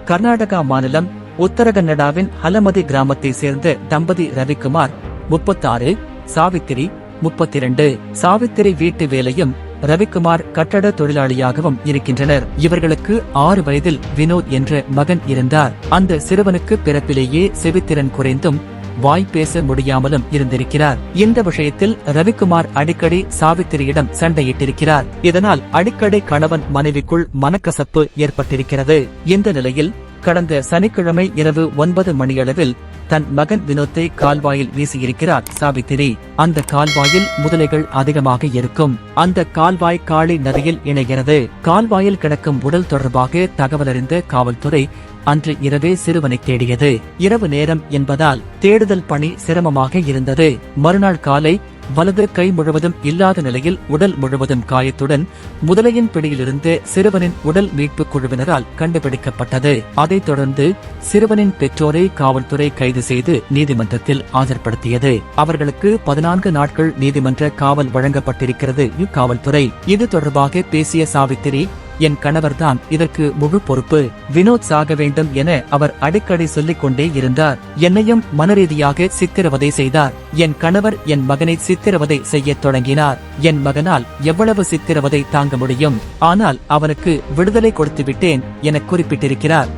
கர்நாடகா மாநிலம் உத்தரகன்னடாவின் ஹலமதி கிராமத்தை சேர்ந்த தம்பதி ரவிக்குமார் 36, சாவித்திரி 32. சாவித்திரி வீட்டு வேலையும் ரவிக்குமார் கட்டட தொழிலாளியாகவும் இருக்கின்றனர். இவர்களுக்கு 6 வயதில் வினோத் என்ற மகன் இருந்தார். அந்த சிறுவனுக்கு பிறப்பிலேயே செவித்திறன் குறைந்தும் வாய் பேச முடியாமலும் இருந்திருக்கிறார். இந்த விஷயத்தில் ரவிக்குமார் அடிக்கடி சாவித்திரியிடம் சண்டையிட்டிருக்கிறார். இதனால் அடிக்கடி கணவன் மனைவிக்குள் மனக்கசப்பு ஏற்பட்டிருக்கிறது. இந்த நிலையில் கடந்த சனிக்கிழமை இரவு 9 மணியளவில் தன் மகன் வினோத்தை கால்வாயில் வீசியிருக்கிறார் சாவித்திரி. அந்த கால்வாயில் முதலைகள் அதிகமாக இருக்கும். அந்த கால்வாய் காளி நதியில் இணைகிறது. கால்வாயில் கிடக்கும் உடல் தொடர்பாக தகவலறிந்த காவல்துறை அன்று இரவே சிறுவனை தேடியது. இரவு நேரம் என்பதால் தேடுதல் பணி சிரமமாக இருந்தது. மறுநாள் காலை வலது கை முழுவதும் இல்லாத நிலையில் உடல் முழுவதும் காயத்துடன் முதலையின் பிடியிலிருந்து சிறுவனின் உடல் மீட்பு குழுவினரால் கண்டுபிடிக்கப்பட்டது. அதைத் தொடர்ந்து சிறுவனின் பெற்றோரை காவல்துறை கைது செய்து நீதிமன்றத்தில் ஆஜர்படுத்தியது. அவர்களுக்கு 14 நாட்கள் நீதிமன்ற காவல் வழங்கப்பட்டிருக்கிறது. காவல்துறை இது தொடர்பாக பேசிய சாவித்திரி, என் கணவர்தான் இதற்கு முழு பொறுப்பு. வினோத் சாக வேண்டும் என அவர் அடிக்கடி சொல்லிக் கொண்டே இருந்தார். என்னையும் மனரீதியாக சித்திரவதை செய்தார். என் கணவர் என் மகனை சித்திரவதை செய்யத் தொடங்கினார். என் மகனால் எவ்வளவு சித்திரவதை தாங்க முடியும்? ஆனால் அவனுக்கு விடுதலை கொடுத்து விட்டேன் என குறிப்பிட்டிருக்கிறார்.